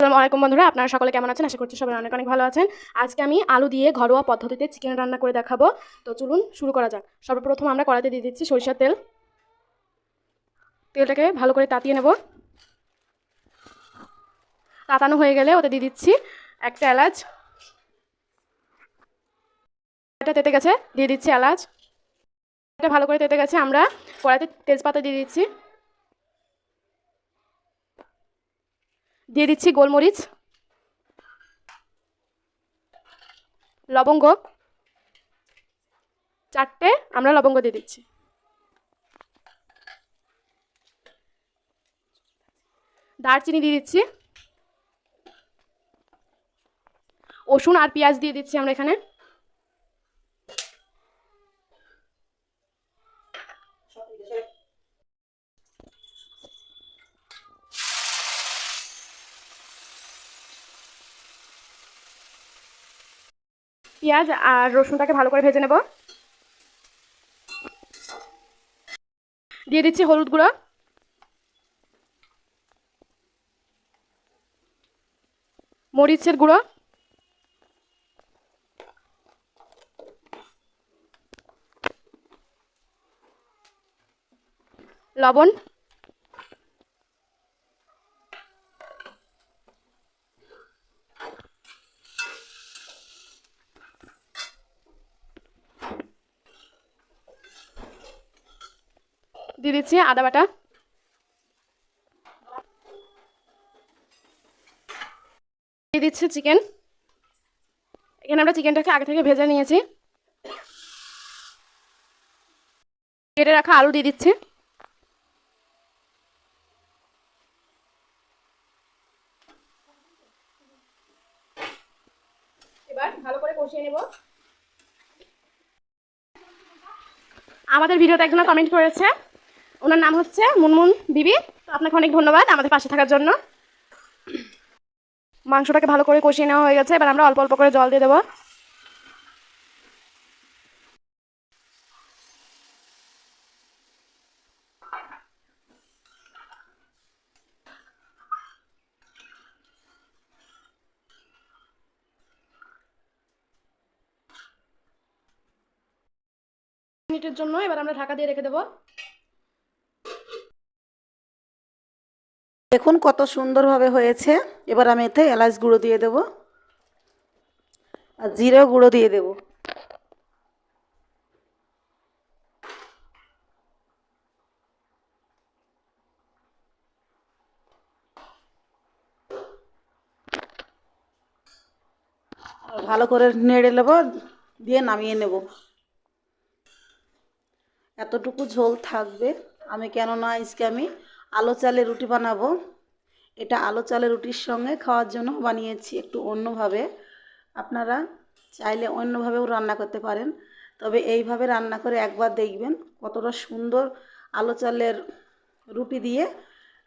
আসসালামু আলাইকুম বন্ধুরা, আপনারা সকলে কেমন আছেন? আশা করছি সবাই অনেক অনেক ভালো আছেন। আজকে আমি আলু দিয়ে ঘরোয়া পদ্ধতিতে চিকেন রান্না করে দেখাবো। তো চলুন শুরু করা যাক। সর্বপ্রথম আমরা কড়াইতে দিয়ে দিচ্ছি সরিষার তেল। তেলটাকে ভালো করে তাতিয়ে নেব। তাতানো হয়ে গেলে ওতে দিয়ে দিচ্ছি একটা এলাচ। এটা তেতে গেছে, দিয়ে দিচ্ছি এলাচ। এটা ভালো করে তেতে গেছে, আমরা কড়াইতে তেজপাতা দিয়ে দিচ্ছি। দিয়ে দিচ্ছি গোলমরিচ, লবঙ্গ, 4টে আমরা লবঙ্গ দিয়ে দিচ্ছি। দারচিনি দিয়ে দিচ্ছি। রসুন আর পেঁয়াজ দিয়ে দিচ্ছি আমরা এখানে। পেঁয়াজ আর রসুনটাকে ভালো করে ভেজে নেব। দিয়ে দিচ্ছি হলুদ গুঁড়ো, মরিচের গুঁড়ো, লবণ, দিয়ে দিচ্ছি আদা বাটা, দিয়ে দিচ্ছি চিকেন। এখানে আমরা চিকেনটাকে আগে থেকে ভেজে নিয়েছি। কেটে রাখা আলু দিয়ে দিচ্ছি। এবার ভালো করে কষিয়ে নেব। আমাদের ভিডিওতে একজন কমেন্ট করেছে, ওনার নাম হচ্ছে মুনমুন বিবি। তো আপনাকে অনেক ধন্যবাদ আমাদের পাশে থাকার জন্য। মাংসটাকে ভালো করে কষিয়ে নেওয়া হয়ে গেছে, এবার আমরা অল্প অল্প করে জল দিয়ে দেবো। মিনিটের জন্য এবার আমরা ঢাকা দিয়ে রেখে দেবো। দেখুন কত সুন্দরভাবে হয়েছে। এবার আমি এতে এলাচ গুঁড়ো দিয়ে দেব আর জিরে গুঁড়ো দিয়ে দেব। ভালো করে নেড়ে নেব, দিয়ে নামিয়ে নেব। এতটুকু ঝোল থাকবে। আমি কেননা আজকে আমি আলো চালের রুটি বানাবো। এটা আলো চালের রুটির সঙ্গে খাওয়ার জন্য বানিয়েছি, একটু অন্যভাবে। আপনারা চাইলে অন্যভাবেও রান্না করতে পারেন, তবে এইভাবে রান্না করে একবার দেখবেন কতটা সুন্দর আলো চালের রুটি দিয়ে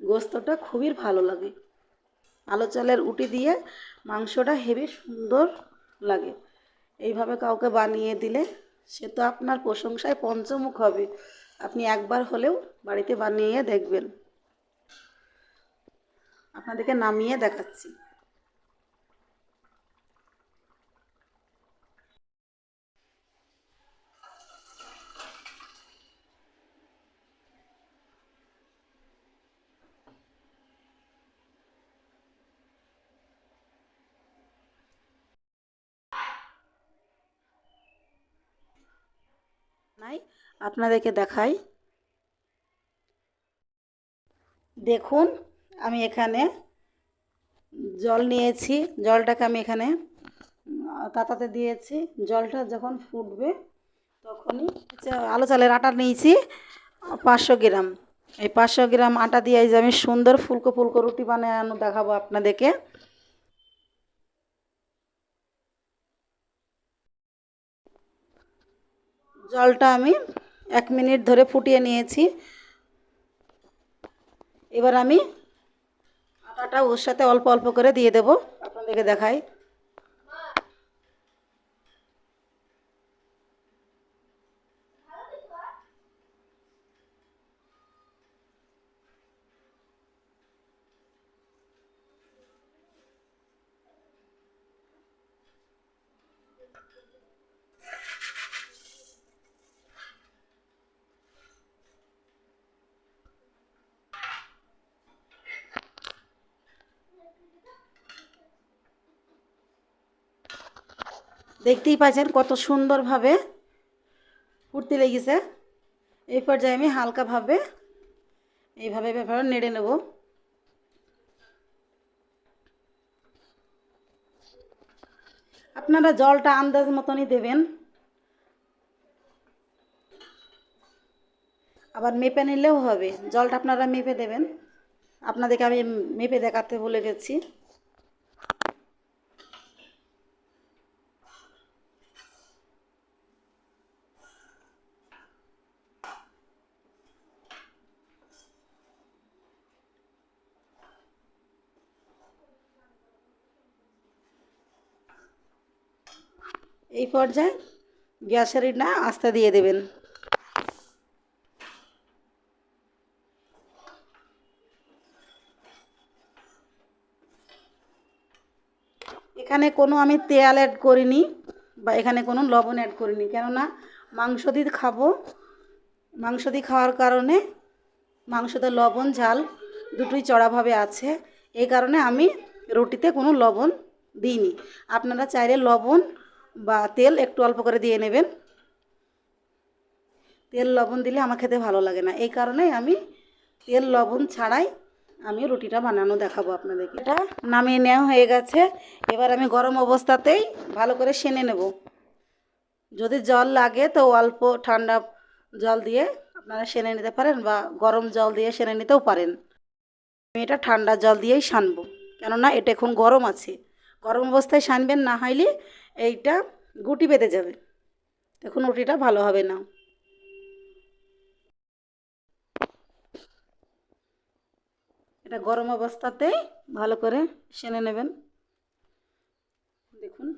গোস্তটা খুবই ভালো লাগে। আলো চালের রুটি দিয়ে মাংসটা হেবি সুন্দর লাগে। এইভাবে কাউকে বানিয়ে দিলে সে তো আপনার প্রশংসায় পঞ্চমুখ হবে। আপনি একবার হলেও বাড়িতে বানিয়ে দেখবেন। আপনাদেরকে নামিয়ে দেখাচ্ছি। নাই, আপনাদেরকে দেখাই। দেখুন আমি এখানে জল নিয়েছি, জলটাকে আমি এখানে তাতাতে দিয়েছি। জলটা যখন ফুটবে তখনই আলো চালের আটা নিয়েছি 500 গ্রাম। এই 500 গ্রাম আটা দিয়ে এই যে আমি সুন্দর ফুলকো ফুলকো রুটি বানানো দেখাবো আপনাদেরকে। জলটা আমি 1 মিনিট ধরে ফুটিয়ে নিয়েছি। এবার আমি আটাটা ওর সাথে অল্প অল্প করে দিয়ে দেব, আপনাদেরকে দেখাই। দেখতেই পাচ্ছেন কত সুন্দরভাবে ফুটতে লেগেছে। এই পর্যায়ে আমি হালকাভাবে এইভাবে ব্যাপারে নেড়ে নেব। আপনারা জলটা আন্দাজ মতনই দেবেন, আবার মেপে নিলেও হবে। জলটা আপনারা মেপে দেবেন, আপনাদেরকে আমি মেপে দেখাতে ভুলে গেছি। এই পর্যায়ে গ্যাসের এটা আস্তে দিয়ে দেবেন। এখানে কোনো আমি তেল অ্যাড করিনি বা এখানে কোনো লবণ অ্যাড করিনি, কেননা মাংস দিয়ে খাবো। মাংস দিয়ে খাওয়ার কারণে মাংসতে লবণ ঝাল দুটোই চড়াভাবে আছে, এই কারণে আমি রুটিতে কোনো লবণ দিইনি। আপনারা চাইলে লবণ বা তেল একটু অল্প করে দিয়ে নেবেন। তেল লবণ দিলে আমার খেতে ভালো লাগে না, এই কারণে আমি তেল লবণ ছাড়াই আমি রুটিটা বানানো দেখাবো আপনাদেরকে। এটা নামিয়ে নেওয়া হয়ে গেছে। এবার আমি গরম অবস্থাতেই ভালো করে সেনে নেব। যদি জল লাগে তো অল্প ঠান্ডা জল দিয়ে আপনারা সেনে নিতে পারেন বা গরম জল দিয়ে সেনে নিতেও পারেন। আমি এটা ঠান্ডা জল দিয়েই সানবো, কেননা এটা এখন গরম আছে। গরম অবস্থায় সানবেন, না হইলে এইটা গুটি বেঁধে যাবে, এখন রুটিটা ভালো হবে না। এটা গরম অবস্থাতেই ভালো করে সেনে নেবেন। দেখুন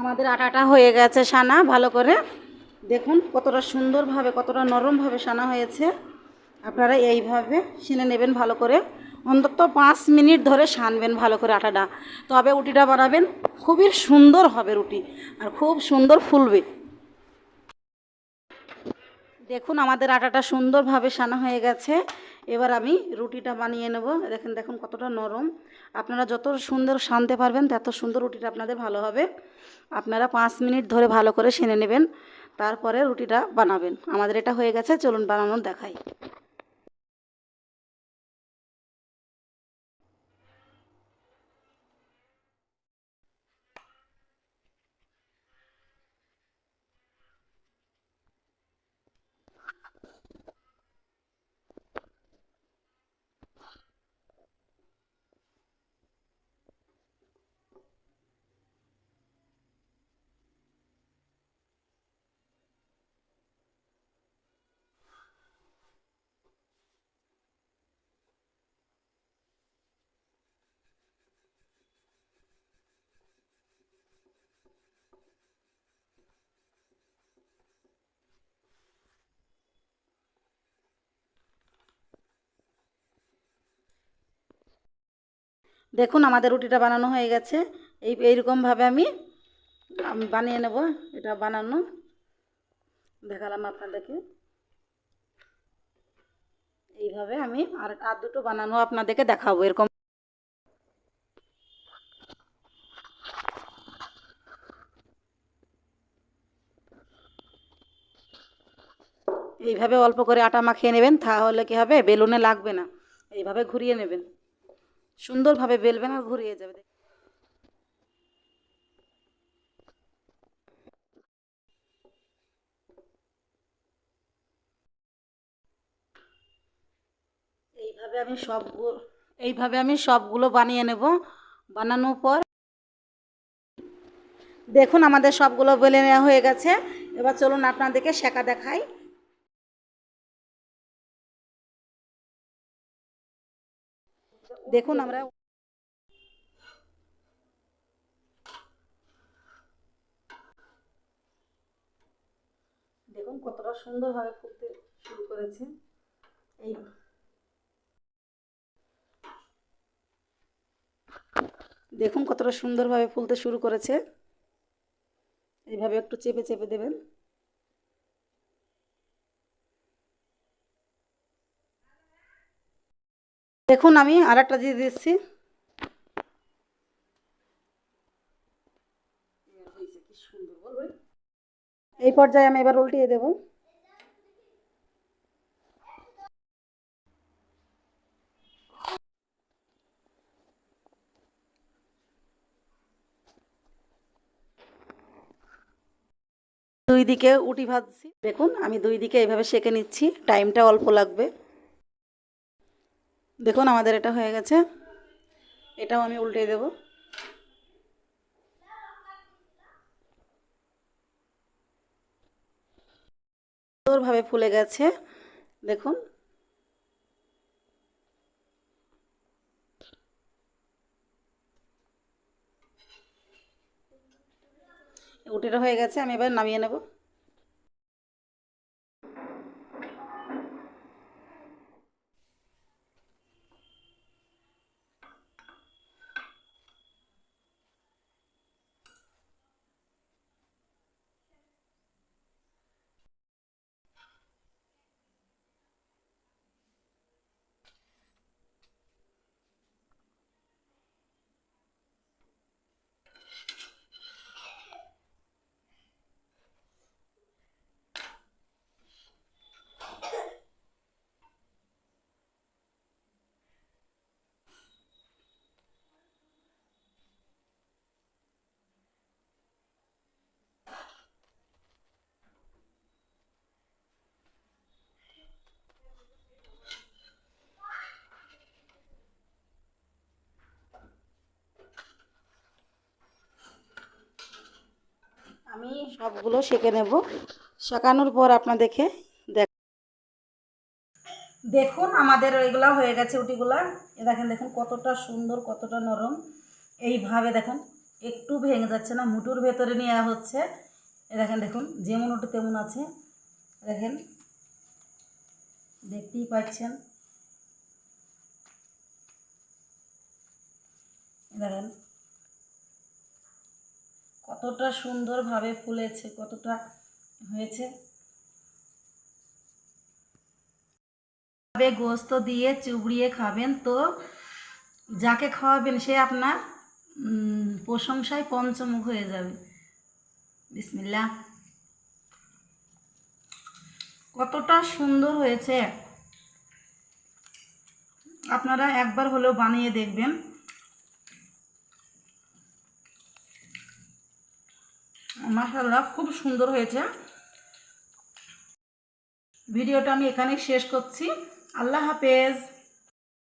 আমাদের আটাটা হয়ে গেছে সানা ভালো করে। দেখুন কতটা সুন্দরভাবে, কতটা নরমভাবে সানা হয়েছে। আপনারা এইভাবে সেনে নেবেন ভালো করে, অন্তত 5 মিনিট ধরে সানবেন ভালো করে আটাটা, তবে রুটিটা বানাবেন খুবই সুন্দর হবে রুটি, আর খুব সুন্দর ফুলবে। দেখুন আমাদের আটাটা সুন্দরভাবে সানা হয়ে গেছে। এবার আমি রুটিটা বানিয়ে নেব। দেখেন দেখুন কতটা নরম। আপনারা যত সুন্দর সানতে পারবেন তত সুন্দর রুটিটা আপনাদের ভালো হবে। আপনারা 5 মিনিট ধরে ভালো করে সেনে নেবেন, তারপরে রুটিটা বানাবেন। আমাদের এটা হয়ে গেছে, চলুন বানানো দেখাই। দেখুন আমাদের রুটিটা বানানো হয়ে গেছে। এইরকমভাবে আমি বানিয়ে নেব। এটা বানানো দেখালাম আপনাদেরকে। এইভাবে আমি আর দুটো বানানো আপনাদেরকে দেখাবো এরকম। এইভাবে অল্প করে আটা মাখিয়ে নেবেন, তাহলে কি হবে, বেলুনে লাগবে না। এইভাবে ঘুরিয়ে নেবেন, সুন্দরভাবে বেলবেন আর ঘুরিয়ে যাবে। এইভাবে আমি সবগুলো এইভাবে আমি সবগুলো বানিয়ে নেব। বানানোর পর দেখুন আমাদের সবগুলো বেলে নেওয়া হয়ে গেছে। এবার চলুন আপনাদেরকে সেঁকা দেখাই। দেখুন দেখুন কতটা সুন্দরভাবে ফুলতে শুরু করেছে। এই দেখুন কতটা সুন্দরভাবে ফুলতে শুরু করেছে। এইভাবে একটু চেপে চেপে দেবেন। দেখুন আমি আরেকটা দিয়ে দিচ্ছি। এই পর্যায়ে আমি এবার উল্টিয়ে দেব। দুই দিকে উটি ভাজছি। দেখুন আমি দুই দিকে এইভাবে সেঁকে নিচ্ছি, টাইমটা অল্প লাগবে। দেখুন আমাদের এটা হয়ে গেছে, এটাও আমি উল্টিয়ে দেব। সুন্দরভাবে ফুলে গেছে দেখুন। উটিটা হয়ে গেছে, আমি এবার নামিয়ে নেব। আমি সবগুলো সেঁকে নেব। সেঁকানোর পর আপনাদেরকে দেখুন আমাদের ওইগুলো হয়ে গেছে উটিগুলা। দেখেন দেখুন কতটা সুন্দর, কতটা নরম। এইভাবে দেখুন একটু ভেঙে যাচ্ছে না, মুঠোর ভেতরে নেওয়া হচ্ছে। দেখেন দেখুন যেমন উঠে তেমন আছে। দেখেন দেখতেই পাচ্ছেন। দেখেন কতটা সুন্দরভাবে ফুলেছে, কতটা হয়েছে। গোস্ত দিয়ে চুবড়িয়ে খাবেন তো যাকে খাওয়াবেন সে আপনার প্রশংসায় পঞ্চমুখ হয়ে যাবে। বিসমিল্লাহ। কতটা সুন্দর হয়েছে, আপনারা একবার হলেও বানিয়ে দেখবেন। মাশাআল্লাহ খুব সুন্দর হয়েছে। ভিডিওটা আমি এখানেই শেষ করছি। আল্লাহ হাফেজ।